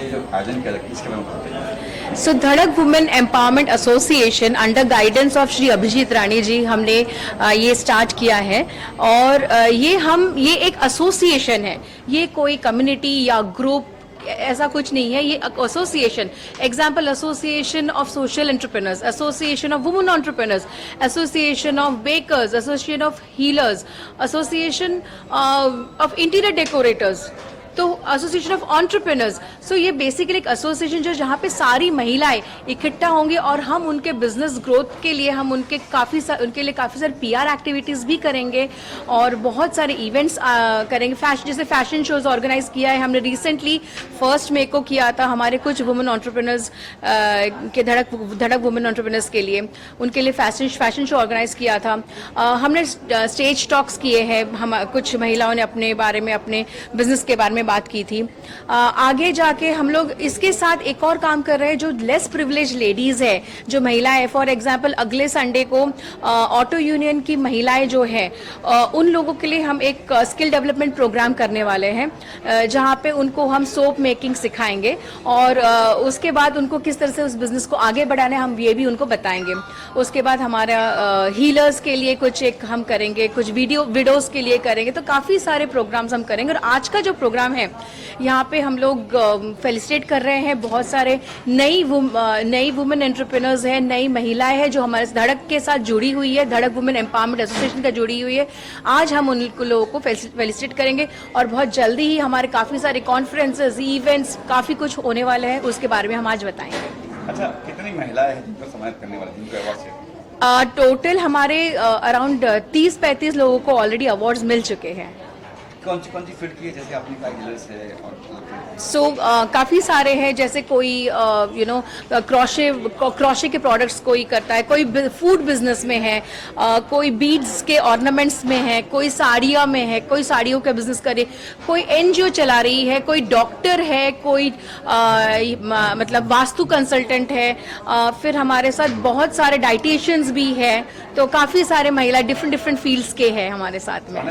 ये जो आयोजन किया जाता है इसके बारे में बताइए। So Dhadak women empowerment association under guidance of Shri Abhijit Rani ji हमने ये स्टार्ट किया है। और ये एक एसोसिएशन है, ये कोई कम्युनिटी या ग्रुप ऐसा कुछ नहीं है। ये association, example association of social entrepreneurs, association of women entrepreneurs, association of bakers, association of healers, association of interior decorators, तो एसोसिएशन ऑफ एंटरप्रेन्योर्स। सो ये बेसिकली एक एसोसिएशन जो जहाँ पे सारी महिलाएं इकट्ठा होंगी और हम उनके बिजनेस ग्रोथ के लिए हम उनके लिए काफ़ी सारे पीआर एक्टिविटीज़ भी करेंगे और बहुत सारे इवेंट्स करेंगे। जैसे फैशन शोज ऑर्गेनाइज किया है हमने रिसेंटली 1 मई को किया था हमारे कुछ वुमेन एंटरप्रेन्योर्स के धड़क वुमेन एंटरप्रेन्योर्स के लिए, उनके लिए फैशन शो ऑर्गेनाइज किया था। हमने स्टेज टॉक्स किए हैं, हम कुछ महिलाओं ने अपने बारे में, अपने बिजनेस के बारे में बात की थी। आगे जाके हम लोग इसके साथ एक और काम कर रहे हैं जो लेस प्रिविलेज लेडीज है, जो महिलाएं, फॉर एग्जांपल अगले संडे को ऑटो यूनियन की महिलाएं जो है उन लोगों के लिए हम एक स्किल डेवलपमेंट प्रोग्राम करने वाले हैं जहां पे उनको हम सोप मेकिंग सिखाएंगे और उसके बाद उनको किस तरह से उस बिजनेस को आगे बढ़ाना है हम ये भी उनको बताएंगे। उसके बाद हमारा हीलर्स के लिए कुछ एक हम करेंगे, कुछ विडोज के लिए करेंगे, तो काफी सारे प्रोग्राम्स हम करेंगे। और आज का जो प्रोग्राम है यहाँ पे हम लोग फेलिसिटेट कर रहे हैं बहुत सारे नई वुमेन एंटरप्रेन्योर्स हैं, नई महिलाएं हैं जो हमारे धड़क के साथ जुड़ी हुई है, धड़क वुमेन एम्पावरमेंट एसोसिएशन का जुड़ी हुई है। आज हम उन लोगों को फेलिसिटेट करेंगे और बहुत जल्दी ही हमारे काफी सारे कॉन्फ्रेंसेस, इवेंट्स, काफी कुछ होने वाले हैं, उसके बारे में हम आज बताएंगे। अच्छा, कितनी महिलाएं हैं जिनको सम्मानित करने वाले, जिनको अवार्ड से? टोटल हमारे अराउंड 30-35 लोगों को ऑलरेडी अवार्ड्स मिल चुके हैं। कौन सी फील्ड की है, जैसे आपने कहा हीलर्स है और काफ़ी सारे हैं, जैसे कोई क्रोशे के प्रोडक्ट्स कोई करता है, कोई फूड बिजनेस में है, कोई बीड्स के ऑर्नामेंट्स में है, कोई साड़ियों में है, कोई साड़ियों का बिजनेस करे, कोई एनजीओ चला रही है, कोई डॉक्टर है, कोई मतलब वास्तु कंसल्टेंट है, फिर हमारे साथ बहुत सारे डाइटिशियंस भी है, तो काफ़ी सारे महिला डिफरेंट फील्ड्स के हैं हमारे साथ में।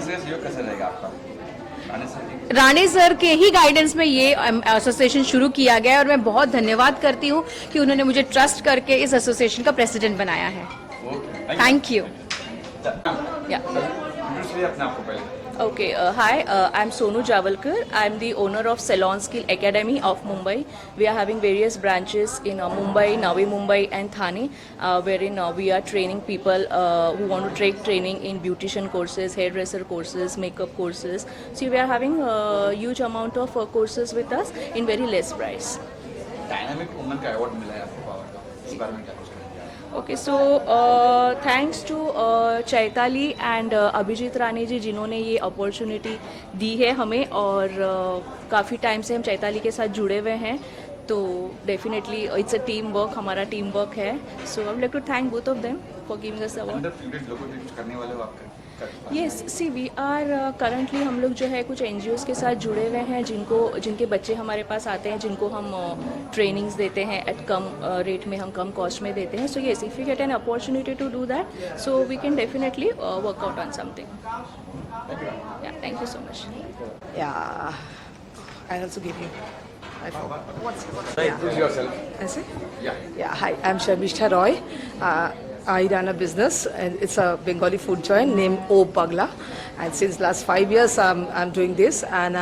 राणे सर के ही गाइडेंस में ये एसोसिएशन शुरू किया गया है और मैं बहुत धन्यवाद करती हूँ कि उन्होंने मुझे ट्रस्ट करके इस एसोसिएशन का प्रेसिडेंट बनाया है। Thank you. Okay, hi, I'm Sonu Javalkar. I'm the owner of Salon Skill Academy of Mumbai. We are having various branches in Mumbai, Navi Mumbai and Thane, wherein we are training people who want to take training in beautician courses, hairdresser courses, makeup courses. So we are having a huge amount of courses with us in very less price. Dynamic woman का award मिला है आपको, इस बारे में क्या कुछ? Okay, so thanks to Chaitali and Abhijit Rani ji जिन्होंने ये अपॉर्चुनिटी दी है हमें, और काफ़ी टाइम से हम चैताली के साथ जुड़े हुए हैं, तो definitely it's a team work, हमारा टीम वर्क है। So I would like to thank both of them for giving us award. करने वाले हो आप? Yes, see we are currently हम लोग जो है कुछ एनजीओज़ के साथ जुड़े हुए हैं जिनके बच्चे हमारे पास आते हैं, जिनको हम ट्रेनिंग्स देते हैं एट कम रेट में, हम कम कॉस्ट में देते हैं। So yes, if you get an opportunity to do that, so we can definitely work out on something. Yeah, thank you so much. I also give you. Introduce yourself. I say? Yeah. Hi, I'm Sharmishtha Roy. I run a business and it's a Bengali food joint named O Pagla, and since last 5 years I'm doing this, and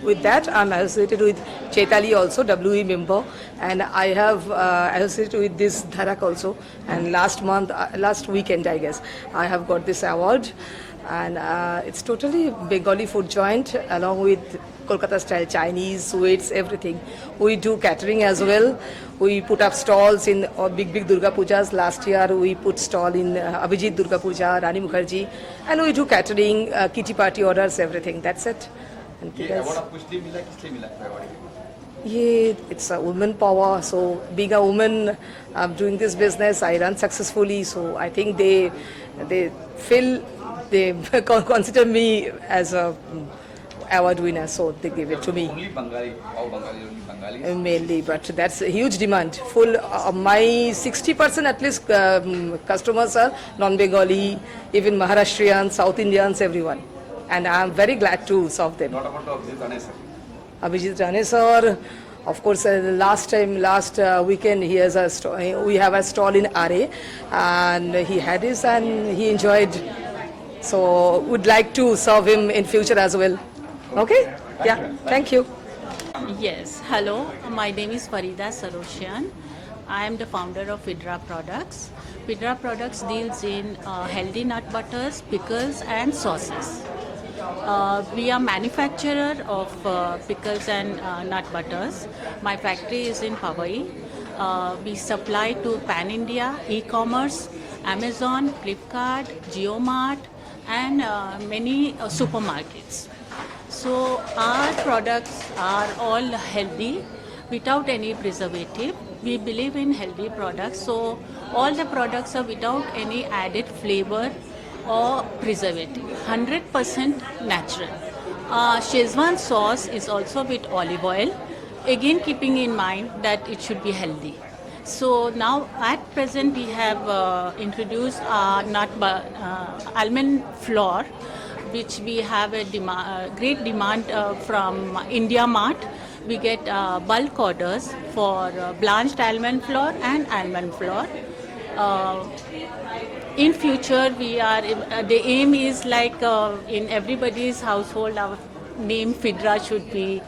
with that I'm associated with Chaitali also, WE member, and I have associated with this Dharak also, and last weekend I guess I have got this award, and it's totally Bengali food joint along with Kolkata style Chinese, sweets, everything. We do catering as well. We put up stalls in big Durga Pujas. Last year we put stall in Abhijit Durga Puja, Rani Mukherjee, and we do catering, kitty party orders, everything. That's it. And ये award आपको इसलिए मिला, किसलिए मिला award? it's a woman power. So being a woman, I'm doing this business. I run successfully. So I think they feel they consider me as a award winner, so they give it to me. Only Bengali, all Bengali. Mainly, but that's a huge demand. My 60% at least customers are non-Bengali, even Maharashtrians, South Indians, everyone, and I'm very glad to serve them. Not about Abhijit Rane sir. Abhijit Rane sir, Of course, last weekend we have a stall in RA, and he had his and he enjoyed. So would like to serve him in future as well. Okay? Yeah. Thank you. Yes, hello. My name is Farida Saroshian. I am the founder of Vidra Products. Vidra Products deals in healthy nut butters, pickles, and sauces. We are manufacturer of pickles and nut butters. My factory is in Powai. We supply to Pan India, e-commerce, Amazon, Flipkart, JioMart, and many supermarkets. So our products are all healthy without any preservative. We believe in healthy products. So all the products are without any added flavor or preservative. 100% natural. Szechuan sauce is also with olive oil. Again, keeping in mind that it should be healthy. So now at present we have introduced almond flour, which we have a great demand from India Mart. We get bulk orders for blanched almond flour and almond flour. In future, the aim is like in everybody's household, our name Fidra should be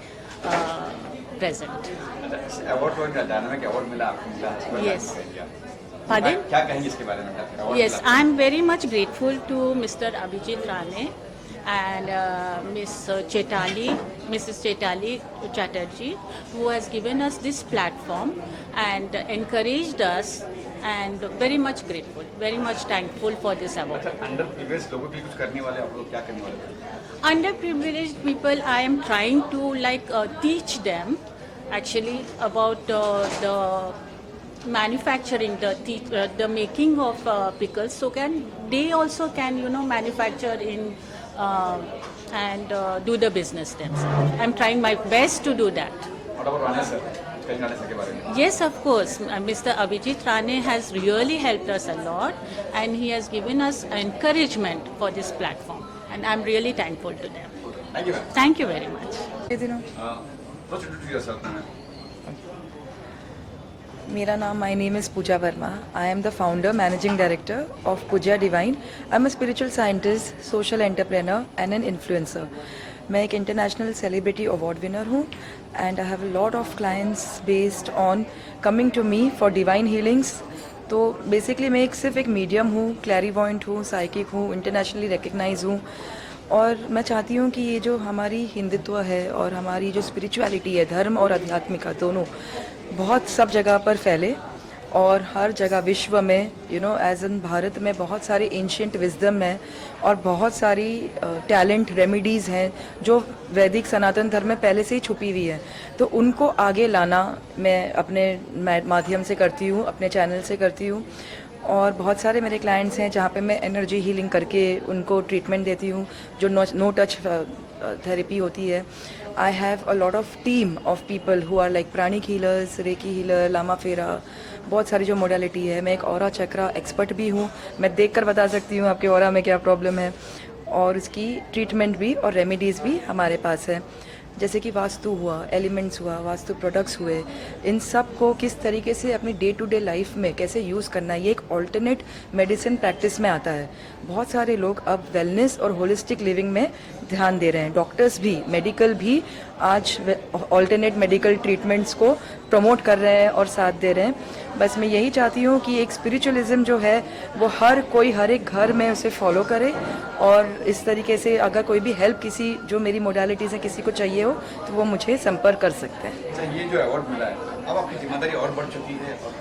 present. Award का dynamic award मिला आपको मिला इसके बारे में Yes. क्या Pardon? क्या कहेंगे इसके बारे में क्या award Yes, I am very much grateful to Mr. Abhijit Rane and Mrs. Chetali Chatterjee, who has given us this platform and encouraged us, and very much grateful, very much thankful for this award. Under privilege लोगों के लिए कुछ करने वाले आप लोग क्या करने वाले हैं? Underprivileged people, I am trying to teach them actually about the manufacturing, the making of pickles, so they also can manufacture in and do the business themselves. I'm trying my best to do that. What about Rane sir? कहीं Rane sir के बारे में? Yes, of course. Mr. Abhijit Rane has really helped us a lot, and he has given us encouragement for this platform, and I'm really thankful to them. Thank you, ma'am. Thank you very much. First introduce yourself, ma'am. My name is Pooja Verma. I am the founder, managing director of Pooja Divine. I'm a spiritual scientist, social entrepreneur and an influencer. मैं एक international celebrity award winner हूँ and I have a lot of clients based on coming to me for divine healings. तो basically मैं सिर्फ एक medium हूँ, clairvoyant हूँ, psychic हूँ, internationally recognized हूँ और मैं चाहती हूँ कि ये जो हमारी हिंदुत्व है और हमारी जो स्पिरिचुअलिटी है, धर्म और आध्यात्मिका दोनों बहुत सब जगह पर फैले और हर जगह विश्व में एज इन भारत में बहुत सारे एंशिएंट विजडम है और बहुत सारी टैलेंट रेमेडीज़ हैं जो वैदिक सनातन धर्म में पहले से ही छुपी हुई है, तो उनको आगे लाना मैं अपने माध्यम से करती हूँ, अपने चैनल से करती हूँ। और बहुत सारे मेरे क्लाइंट्स हैं जहाँ पे मैं एनर्जी हीलिंग करके उनको ट्रीटमेंट देती हूँ, जो नो टच थेरेपी होती है। I have a lot of team of people who are like pranic healers, reiki healer, lama fera, बहुत सारी जो मोडालिटी है। मैं एक ऑरा चक्रा एक्सपर्ट भी हूँ, मैं देखकर बता सकती हूँ आपके ऑरा में क्या प्रॉब्लम है और इसकी ट्रीटमेंट भी और रेमेडीज़ भी हमारे पास है। जैसे कि वास्तु हुआ, एलिमेंट्स हुआ, वास्तु प्रोडक्ट्स हुए, इन सब को किस तरीके से अपनी डे टू डे लाइफ में कैसे यूज़ करना है, ये एक ऑल्टरनेट मेडिसिन प्रैक्टिस में आता है। बहुत सारे लोग अब वेलनेस और होलिस्टिक लिविंग में ध्यान दे रहे हैं, डॉक्टर्स भी, मेडिकल भी आज ऑल्टरनेट मेडिकल ट्रीटमेंट्स को प्रमोट कर रहे हैं और साथ दे रहे हैं। बस मैं यही चाहती हूँ कि एक स्पिरिचुअलिज्म जो है वो हर कोई हर एक घर में उसे फॉलो करे और इस तरीके से अगर कोई भी हेल्प किसी जो मेरी मोडालिटीज़ है किसी को चाहिए हो तो वो मुझे संपर्क कर सकते हैं। अच्छा, ये जो अवार्ड मिला है अब आपकी जिम्मेदारी और बढ़ चुकी है और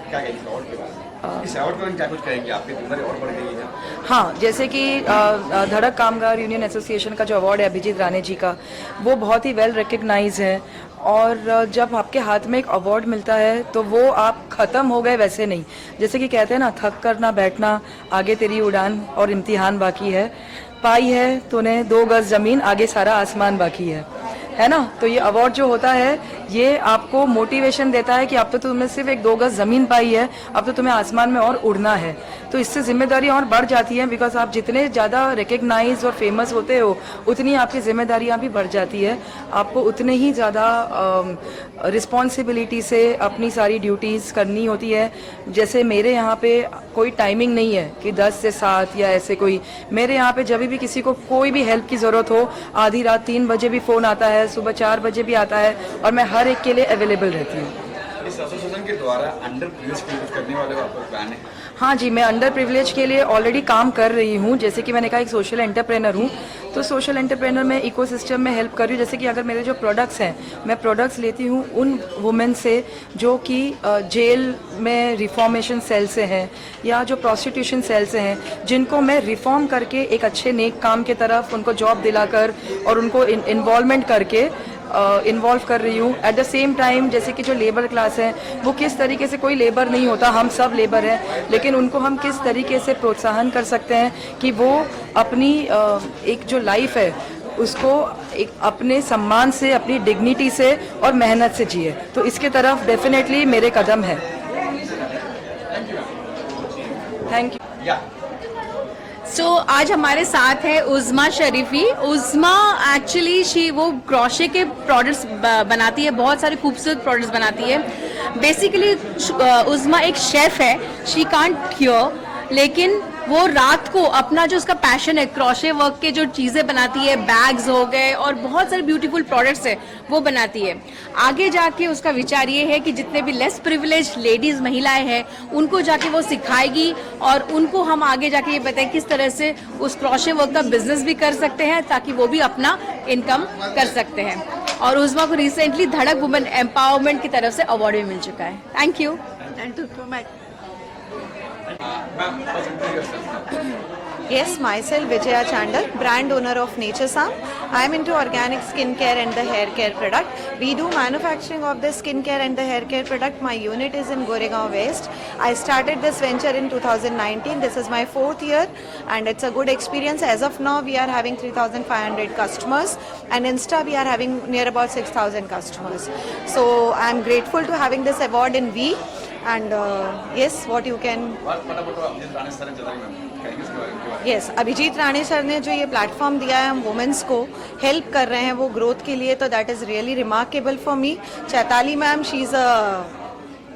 क्या कहेंगे इस अवार्ड के बारे में? इस अवार्ड के बारे में क्या कुछ कहेंगे? आपकी जिम्मेदारी और बढ़ गई है? हाँ, जैसे कि धड़क कामगार यूनियन एसोसिएशन का जो अवार्ड है अभिजीत राणे जी का, वो बहुत ही वेल रिकग्नाइज है और जब आपके हाथ में एक अवार्ड मिलता है तो वो आप ख़त्म हो गए वैसे नहीं। जैसे कि कहते हैं ना, थक कर ना बैठना, आगे तेरी उड़ान और इम्तिहान बाकी है, पाई है तूने 2 गज ज़मीन, आगे सारा आसमान बाकी है ना। तो ये अवार्ड जो होता है ये आपको मोटिवेशन देता है कि अब तो तुम्हें सिर्फ 1-2 गज ज़मीन पाई है, अब तो तुम्हें आसमान में और उड़ना है। तो इससे जिम्मेदारियाँ और बढ़ जाती हैं, बिकॉज आप जितने ज़्यादा रिकग्नाइज और फेमस होते हो उतनी आपकी जिम्मेदारियाँ भी बढ़ जाती है। आपको उतने ही ज़्यादा रिस्पॉन्सिबिलिटी से अपनी सारी ड्यूटीज़ करनी होती है। जैसे मेरे यहाँ पे कोई टाइमिंग नहीं है कि 10 से 7 या ऐसे कोई, मेरे यहाँ पे जब भी किसी को कोई भी हेल्प की ज़रूरत हो, आधी रात 3 बजे भी फ़ोन आता है, सुबह 4 बजे भी आता है, और मैं हर एक के लिए अवेलेबल रहती हूँ। इस एसोसिएशन के द्वारा अंडर प्रिविलेज के कुछ करने वाले आपको प्लान है? हाँ जी, मैं अंडर प्रिविलेज के लिए ऑलरेडी काम कर रही हूँ। जैसे कि मैंने कहा, एक सोशल एंटरप्रेनर हूँ, तो सोशल एंटरप्रेनर में इकोसिस्टम में हेल्प कर रही हूँ। जैसे कि अगर मेरे जो प्रोडक्ट्स हैं, मैं प्रोडक्ट्स लेती हूँ उन वुमेन से जो कि जेल में रिफॉर्मेशन सेल से हैं या जो प्रोस्टिट्यूशन सेल से हैं, जिनको मैं रिफॉर्म करके एक अच्छे नेक काम के तरफ उनको जॉब दिलाकर और उनको इन्वॉल्वमेंट करके इन्वॉल्व कर रही हूँ। एट द सेम टाइम जैसे कि जो लेबर क्लास है, वो किस तरीके से, कोई लेबर नहीं होता, हम सब लेबर हैं, लेकिन उनको हम किस तरीके से प्रोत्साहन कर सकते हैं कि वो अपनी एक जो लाइफ है उसको एक अपने सम्मान से, अपनी डिग्निटी से और मेहनत से जिए। तो इसके तरफ डेफिनेटली मेरे कदम है। Thank you. सो आज हमारे साथ है उज़्मा शरीफी। उज़्मा एक्चुअली वो क्रोशे के प्रोडक्ट्स बनाती है, बहुत सारे खूबसूरत प्रोडक्ट्स बनाती है। बेसिकली उज़्मा एक शेफ़ है, शी कांट हियर, लेकिन वो रात को अपना जो उसका पैशन है, क्रोशे वर्क के जो चीज़ें बनाती है, बैग्स हो गए और बहुत सारे ब्यूटीफुल प्रोडक्ट्स है, वो बनाती है। आगे जाके उसका विचार ये है कि जितने भी लेस प्रिविलेज लेडीज़ महिलाएं हैं, उनको जाके वो सिखाएगी और उनको हम आगे जाके ये बताएं किस तरह से उस क्रोशे वर्क का बिजनेस भी कर सकते हैं, ताकि वो भी अपना इनकम कर सकते हैं। और उज़्मा को रिसेंटली धड़क वुमेन एम्पावरमेंट की तरफ से अवार्ड भी मिल चुका है। Thank you. Yes, myself Vijaya Chandal, brand owner of Nature Sam. I am into organic skincare and the hair care product. We do manufacturing of the skincare and the hair care product. My unit is in Goregaon West. I started this venture in 2019. This is my 4th year and it's a good experience. As of now, we are having 3,500 customers and Insta we are having near about 6,000 customers. So I am grateful to having this award in V. And yes, what you can. Yes, Abhijit Rane sir ने जो ये platform दिया है हम women's को help कर रहे हैं वो ग्रोथ के लिए, तो that is really remarkable for me. Chaitali ma'am, she is a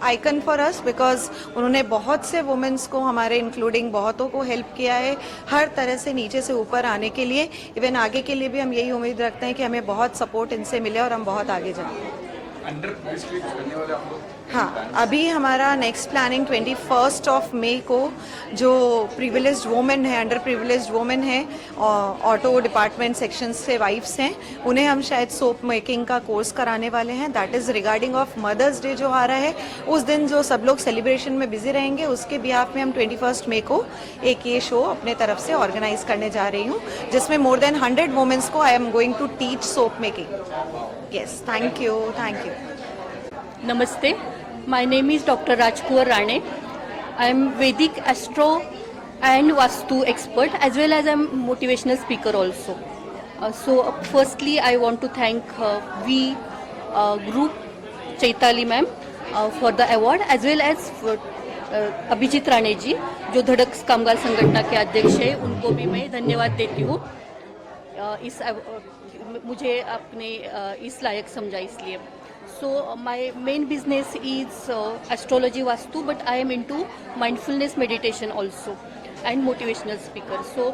icon for us because उन्होंने बहुत से वुमेन्स को, हमारे इंक्लूडिंग बहुतों को हेल्प किया है हर तरह से नीचे से ऊपर आने के लिए। इवन आगे के लिए भी हम यही उम्मीद रखते हैं कि हमें बहुत सपोर्ट इनसे मिले और हम बहुत आगे जाएं। अंडर प्रिविलेज के कुछ करने वाले आप लोग? हाँ, अभी हमारा नेक्स्ट प्लानिंग 21 ऑफ मई को जो प्रिविलेज्ड वुमेन है, अंडर प्रिविलेज्ड वुमेन है, ऑटो डिपार्टमेंट सेक्शन से वाइफ्स हैं, उन्हें हम शायद सोप मेकिंग का कोर्स कराने वाले हैं। That is regarding of mother's day जो आ रहा है, उस दिन जो सब लोग सेलिब्रेशन में बिजी रहेंगे, उसके बिहाफ में हम 21 मई को एक ये शो अपने तरफ से ऑर्गेनाइज करने जा रही हूँ, जिसमें मोर देन 100 वुमेन्स को I am going to teach soap making. Yes, thank you, thank you. Namaste, my name is Dr. Rajkuar Rane. I am Vedic Astro and Vastu expert as well as I am motivational speaker also. Firstly, I want to thank V Group, Chaitali ma'am for the award as well as for Abhijit Rane ji जो धड़क कामगार संगठन के अध्यक्ष हैं, उनको भी मैं धन्यवाद देती हूँ। मुझे अपने इस लायक समझा इसलिए। So my main business is astrology vastu, but I am into mindfulness meditation also and motivational speaker. So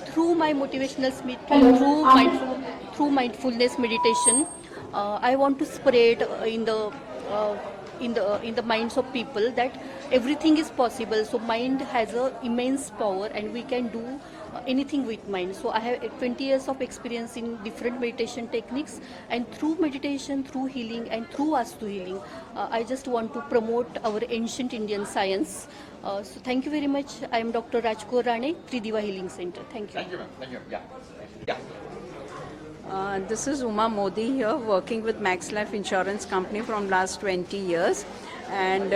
through my motivational through mindfulness meditation, I want to spread in the minds of people that everything is possible. So mind has a immense power and we can do anything with mind. So I have 20 years of experience in different meditation techniques, and through meditation, through healing and through Vastu healing, I just want to promote our ancient Indian science. So thank you very much. I am Dr. Rajkuar Rane, Tridiva Healing Center. Thank you. Thank you, ma'am. Thank you. Yeah. This is Uma Modi here, working with Max Life Insurance Company from last 20 years. and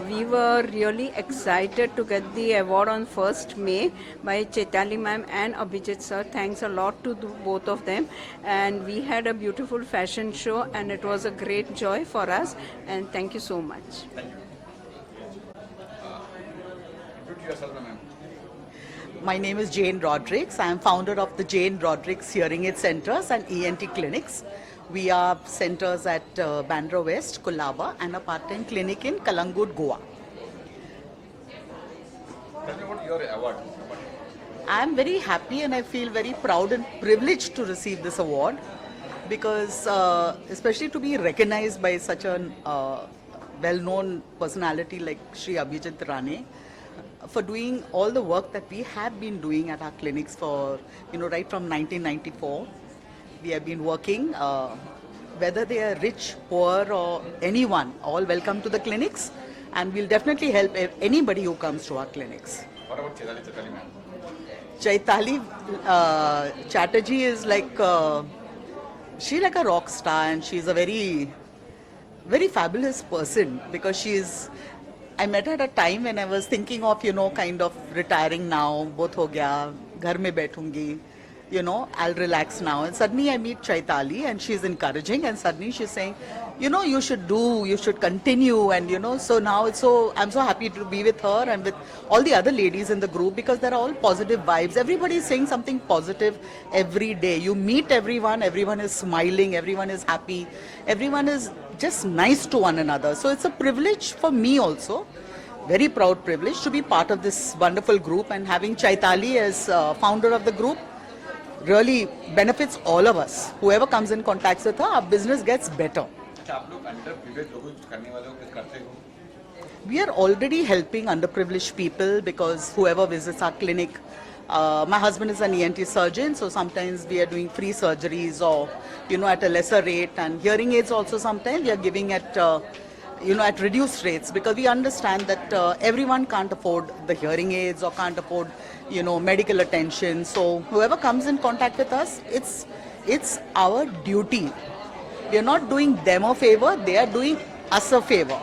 we were really excited to get the award on 1st May by Chaitali ma'am and Abhijit sir. Thanks a lot to both of them, and we had a beautiful fashion show and it was a great joy for us, and thank you so much. Introduce yourself, ma'am. My name is Jane Rodrigues. I am founder of the Jane Rodrigues Hearing Aid Centers and ENT clinics. We are centers at Bandra West, Colaba, and a part-time clinic in Kalangut, Goa. Tell me about your award. I am very happy and I feel very proud and privileged to receive this award because especially to be recognized by such a well-known personality like Shri Abhijit Rane for doing all the work that we have been doing at our clinics for, right from 1994. We have been working, whether they are rich, poor or anyone, all welcome to the clinics, and we'll definitely help anybody who comes to our clinics. What about Chaitali ma'am? Chaitali Chatterjee is like, she's like a rock star and she's a very, very fabulous person because I met her at a time when I was thinking of, kind of retiring now, both ho gaya, ghar mein baithungi, I'll relax now. And suddenly I meet Chaitali and she's encouraging and suddenly she's saying, you should continue. And, so now I'm so happy to be with her and with all the other ladies in the group because they're all positive vibes. Everybody is saying something positive every day. You meet everyone is smiling, everyone is happy, everyone is just nice to one another. So it's a privilege for me also, very proud privilege to be part of this wonderful group, and having Chaitali as founder of the group really benefits all of us. Whoever comes in contact with her, our business gets better. आप लोग underprivileged लोगों को करने वाले हो कुछ करते हो? We are already helping underprivileged people because whoever visits our clinic, my husband is an ENT surgeon, so sometimes we are doing free surgeries or, at a lesser rate, and hearing aids also sometimes we are giving at, at reduced rates because we understand that everyone can't afford the hearing aids or can't afford, medical attention. So whoever comes in contact with us, it's our duty. We are not doing them a favor, they are doing us a favor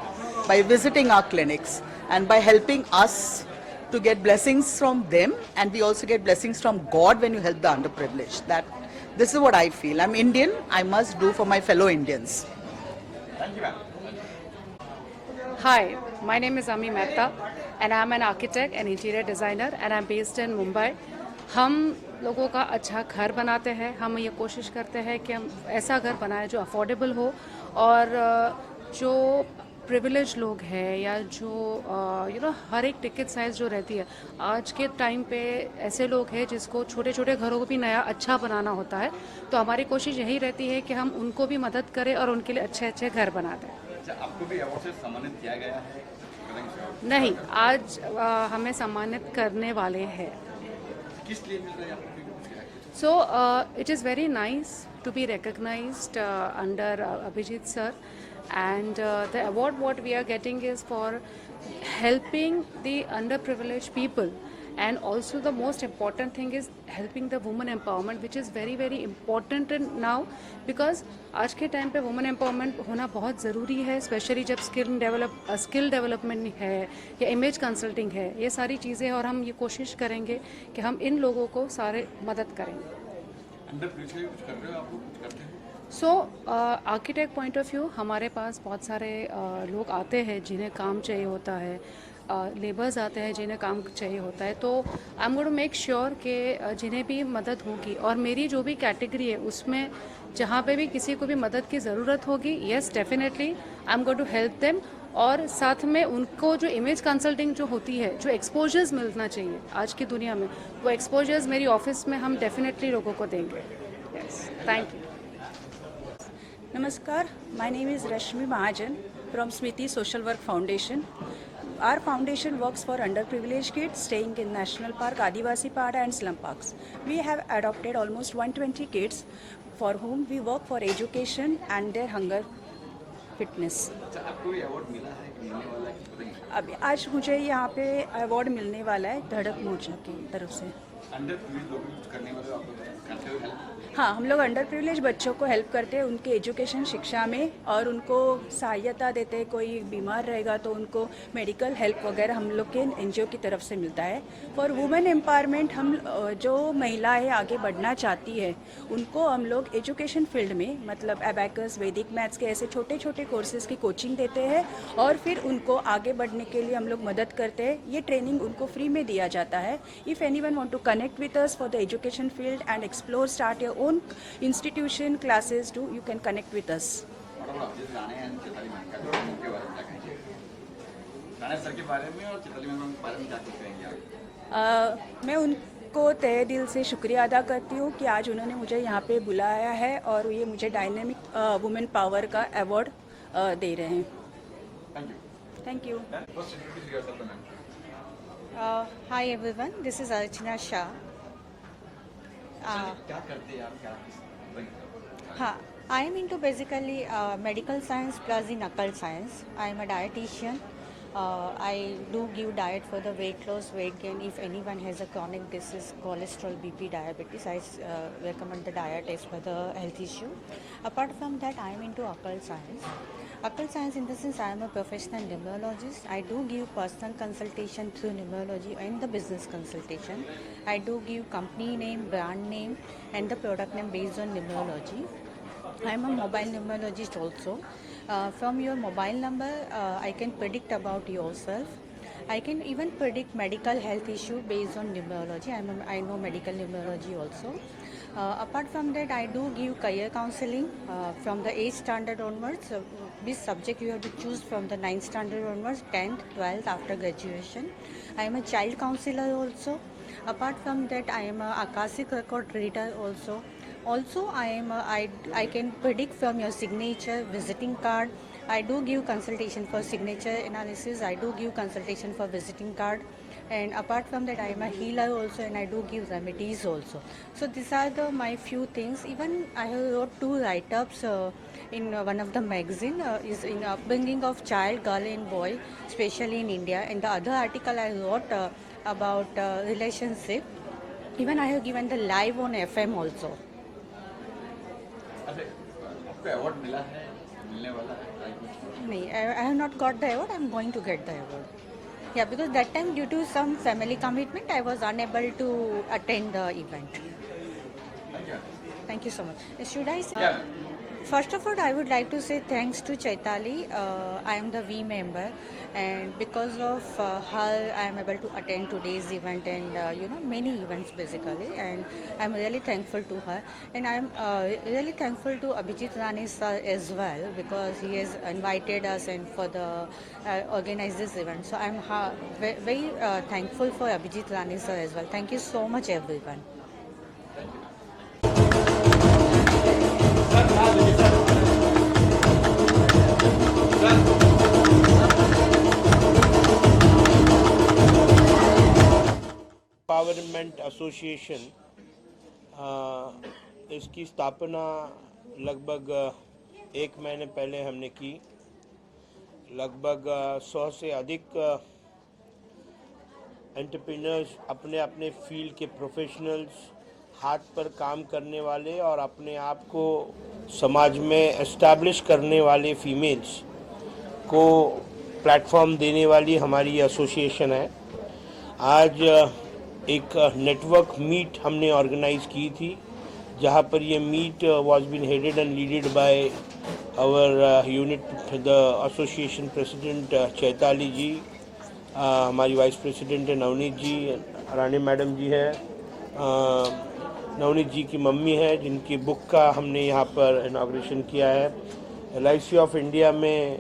by visiting our clinics and by helping us to get blessings from them, and we also get blessings from God when you help the underprivileged. This is what I feel. I'm Indian, I must do for my fellow Indians. Thank you, ma'am. Hi, my name is Ami Mehta and I'm an architect and interior designer and I'm based in Mumbai. हम लोगों का अच्छा घर बनाते हैं, हम ये कोशिश करते हैं कि हम ऐसा घर बनाएं जो अफोर्डेबल हो और जो प्रिविलेज लोग हैं या जो हर एक टिकट साइज़ जो रहती है, आज के टाइम पे ऐसे लोग हैं जिसको छोटे छोटे घरों को भी नया अच्छा बनाना होता है, तो हमारी कोशिश यही रहती है कि हम उनको भी मदद करें और उनके लिए अच्छे अच्छे घर बना दें। आपको भी अवार्ड से सम्मानित किया गया है? नहीं, आज हमें सम्मानित करने वाले हैं। किस लिए मिल रहा है आपको? So it is very nice to be recognized under Abhijit sir, and the award what we are getting is for helping the underprivileged people, and also the most important thing is helping the women empowerment, which is very very important now because आज के time पे women empowerment होना बहुत ज़रूरी है, specially जब skill development है या इमेज कंसल्टिंग है, ये सारी चीज़ें, और हम ये कोशिश करेंगे कि हम इन लोगों को सारे मदद करेंगे। अंडरप्रिविलेज्ड कुछ कर रहे हो आप लोग, कुछ करते हो? सो आर्किटेक्ट पॉइंट ऑफ व्यू हमारे पास बहुत सारे लोग आते हैं जिन्हें काम चाहिए होता है, लेबर्स आते हैं जिन्हें काम चाहिए होता है, तो I am going to make sure कि जिन्हें भी मदद होगी और मेरी जो भी कैटेगरी है उसमें जहाँ पे भी किसी को भी मदद की ज़रूरत होगी, yes definitely I am going to help them, और साथ में उनको जो इमेज कंसल्टिंग जो होती है, जो एक्सपोजर्स मिलना चाहिए आज की दुनिया में, वो एक्सपोजर्स मेरी ऑफिस में हम डेफिनेटली लोगों को देंगे। Yes, thank you. Namaskar, my name is Rashmi Mahajan from Smriti Social Work Foundation. Our foundation works for underprivileged kids staying in National Park, Adivasi Pada and slum parks. We have adopted almost 120 kids for whom we work for education and their hunger fitness. आपको ये award मिला है कि मिलने वाला है? अभी आज मुझे यहाँ पे अवार्ड मिलने वाला है धड़क मोर्चा की तरफ से। अंडर प्रिविलेज लोगों को करने वाले आप लोग करते हो हेल्प? हाँ, हम लोग अंडर प्रिविलेज बच्चों को हेल्प करते हैं उनके एजुकेशन शिक्षा में, और उनको सहायता देते हैं। कोई बीमार रहेगा तो उनको मेडिकल हेल्प वगैरह हम लोग के एनजीओ की तरफ से मिलता है। फॉर वुमेन एम्पावरमेंट, हम जो महिलाएं आगे बढ़ना चाहती है उनको हम लोग एजुकेशन फील्ड में, मतलब एबैकस, वैदिक मैथ्स के ऐसे छोटे छोटे कोर्सेज की कोचिंग देते हैं, और फिर उनको आगे बढ़ने के लिए हम लोग मदद करते हैं। ये ट्रेनिंग उनको फ्री में दिया जाता है। If anyone want to connect with us for the education field and explore, start your own institution classes too, you can connect with us. Rana sir के बारे में और चैताली मैम के बारे में क्या कुछ कहेंगे आप? मैं उनको तहे दिल से शुक्रिया अदा करती हूँ कि आज उन्होंने मुझे यहाँ पे बुलाया है और ये मुझे डायनेमिक वुमेन पावर का अवार्ड दे रहे हैं। Thank you. Thank you. Hi everyone, this is Archana Shah. क्या करते हैं आप, क्या हाँ, I am into basically medical science plus in occult science. I am a dietitian. I do give diet for the weight loss, weight gain. If anyone has a chronic disease, cholesterol, BP, diabetes, I recommend the diet as per the health issue. Apart from that, I am into occult science. Occult science in the sense I am a professional numerologist. I do give personal consultation through numerology and the business consultation. I do give company name, brand name and the product name based on numerology. I am a mobile numerologist also. From your mobile number, I can predict about yourself. I can even predict medical health issue based on numerology. I know medical numerology also. Apart from that, I do give career counseling from the 8th standard onwards. This subject you have to choose from the 9th standard onwards, 10th, 12th after graduation. I am a child counselor also. Apart from that, I am a Akashic record reader also. Also, I can predict from your signature, visiting card. I do give consultation for signature analysis. I do give consultation for visiting card. And apart from that, I am a healer also, and I do give remedies also. So these are my few things. Even I have wrote 2 write-ups in one of the magazine is in upbringing of child, girl and boy, especially in India. And the other article I wrote about relationship. Even I have given the live on FM also. आपको award मिला है, मिलने वाला है? नहीं, I have not got the award. I am going to get the award. Yeah, because that time due to some family commitment, I was unable to attend the event. Thank you so much. Should I say? Yeah. First of all, I would like to say thanks to Chaitali. I am the V member, and because of her, I am able to attend today's event and many events basically. And I am really thankful to her, and I am really thankful to Abhijit Rani sir as well, because he has invited us and for the organize this event. So I am very thankful for Abhijit Rani sir as well. Thank you so much, everyone. Empowerment association इसकी स्थापना लगभग 1 महीने पहले हमने की। लगभग 100 से अधिक एंटरप्रेन्योर्स, अपने अपने फील्ड के प्रोफेशनल्स, हाथ पर काम करने वाले और अपने आप को समाज में एस्टैब्लिश करने वाले फीमेल्स को प्लेटफॉर्म देने वाली हमारी एसोसिएशन है। आज एक नेटवर्क मीट हमने ऑर्गेनाइज की थी, जहां पर ये meet was been headed and leaded by our unit, the association president Chaitali ji, हमारी वाइस प्रेसिडेंट है नवनीत जी, रानी मैडम जी है, नवनीत जी की मम्मी है जिनकी बुक का हमने यहाँ पर इनॉग्रेशन किया है। LIC ऑफ इंडिया में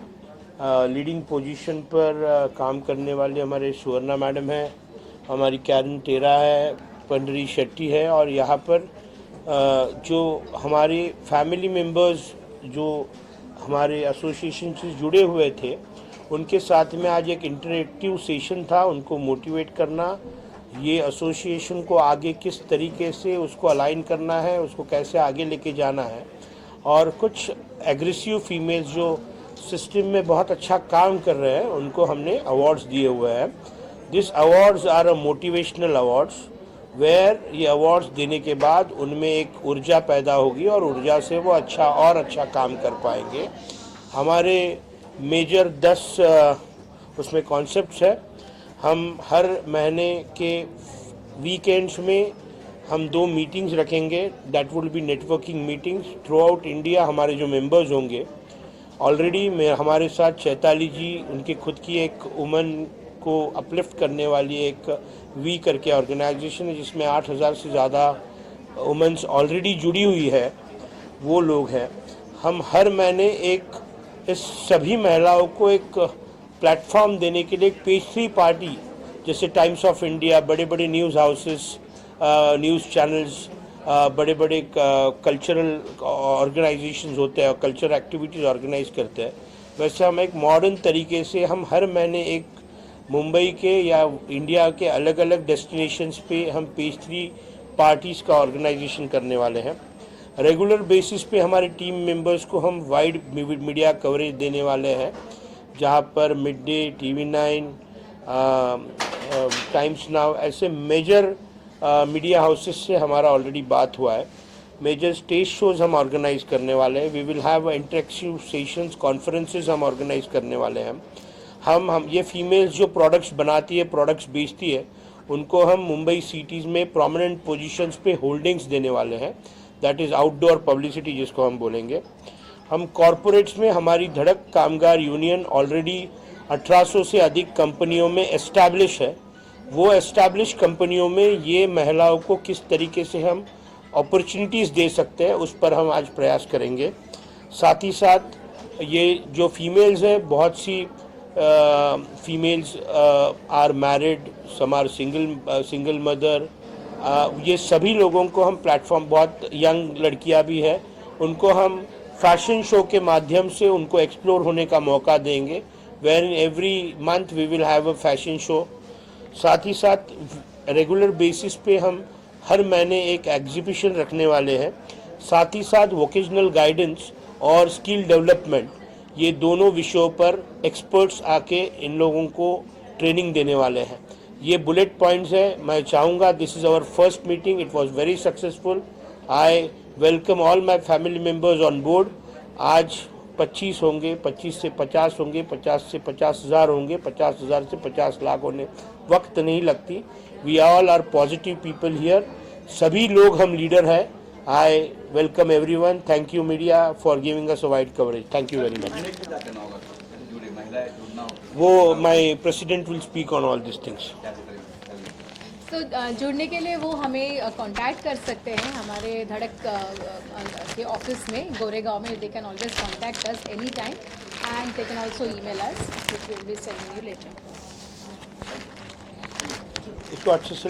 लीडिंग पोजीशन पर काम करने वाले हमारे सुवर्णा मैडम हैं, हमारी कैरन टेरा है, पंडरी शेट्टी है, और यहाँ पर जो हमारे फैमिली मेंबर्स जो हमारे एसोसिएशन से जुड़े हुए थे, उनके साथ में आज एक इंटरेक्टिव सेशन था, उनको मोटिवेट करना, ये एसोसिएशन को आगे किस तरीके से उसको अलाइन करना है, उसको कैसे आगे लेके जाना है। और कुछ एग्रेसिव फीमेल्स जो सिस्टम में बहुत अच्छा काम कर रहे हैं, उनको हमने अवार्ड्स दिए हुए हैं। This awards are a motivational awards, where ये अवार्ड्स देने के बाद उनमें एक ऊर्जा पैदा होगी और ऊर्जा से वो अच्छा काम कर पाएंगे। हमारे मेजर 10 उसमें कॉन्सेप्ट्स है। हम हर महीने के वीकेंड्स में हम 2 मीटिंग्स रखेंगे, that will be networking meetings through out India. हमारे जो मेंबर्स होंगे ऑलरेडी हमारे साथ चैताली जी, उनकी खुद की एक वुमन को अपलिफ्ट करने वाली एक वी करके ऑर्गेनाइजेशन है जिसमें 8000 से ज़्यादा वुमेंस ऑलरेडी जुड़ी हुई है, वो लोग हैं। हम हर महीने इस सभी महिलाओं को एक प्लेटफॉर्म देने के लिए एक पेज 3 पार्टी, जैसे टाइम्स ऑफ इंडिया, बड़े बड़े न्यूज़ हाउसेस, न्यूज़ चैनल्स, बड़े बड़े कल्चरल ऑर्गेनाइजेशंस होते हैं और कल्चरल एक्टिविटीज़ ऑर्गेनाइज करते हैं, वैसे हम एक मॉडर्न तरीके से हम हर महीने एक मुंबई के या इंडिया के अलग अलग डेस्टिनेशंस पे हम पेज 3 पार्टीज़ का ऑर्गेनाइजेशन करने वाले हैं। रेगुलर बेसिस पे हमारे टीम मेंबर्स को हम वाइड मीडिया कवरेज देने वाले हैं, जहां पर mid day, TV9, times now, ऐसे मेजर मीडिया हाउसेस से हमारा ऑलरेडी बात हुआ है। मेजर स्टेज शोज हम ऑर्गेनाइज करने वाले हैं। We will have interactive sessions, conferences हम ऑर्गेनाइज करने वाले हैं। हम ये फीमेल्स जो प्रोडक्ट्स बनाती है, प्रोडक्ट्स बेचती है, उनको हम मुंबई सिटीज़ में प्रोमिनेंट पोजीशंस पे होल्डिंग्स देने वाले हैं, दैट इज़ आउटडोर पब्लिसिटी जिसको हम बोलेंगे। हम कॉरपोरेट्स में हमारी धड़क कामगार यूनियन ऑलरेडी 1800 से अधिक कंपनियों में एस्टैब्लिश है। वो एस्टैब्लिश कंपनियों में ये महिलाओं को किस तरीके से हम अपॉर्चुनिटीज़ दे सकते हैं, उस पर हम आज प्रयास करेंगे। साथ ही साथ ये जो फीमेल्स हैं, बहुत सी females are married, some are single mother, ये सभी लोगों को हम प्लेटफॉर्म, बहुत यंग लड़कियां भी है, उनको हम फैशन शो के माध्यम से उनको एक्सप्लोर होने का मौका देंगे, where in every month we will have a fashion show. साथ ही साथ रेगुलर बेसिस पे हम हर महीने एक एग्जीबिशन रखने वाले हैं। साथ ही साथ वोकेशनल गाइडेंस और स्किल डेवलपमेंट, ये दोनों विषयों पर एक्सपर्ट्स आके इन लोगों को ट्रेनिंग देने वाले हैं। ये बुलेट पॉइंट्स हैं। मैं चाहूँगा, this is our first meeting, it was very successful. I welcome all my family members on board. आज 25 होंगे, 25 से 50 होंगे, 50 से 50,000 होंगे, 50,000 से 50 लाख होने वक्त नहीं लगती। We all are positive people here, सभी लोग हम लीडर हैं। I welcome everyone. Thank you media for giving us a wide coverage. Thank you very much. वो my president will speak on all this things. तो जुड़ने के लिए वो हमें कांटेक्ट कर सकते हैं हमारे धड़क के ऑफिस में गोरेगांव में। They can always contact us any time and they can also email us, which will be sending you later. इसको अच्छे से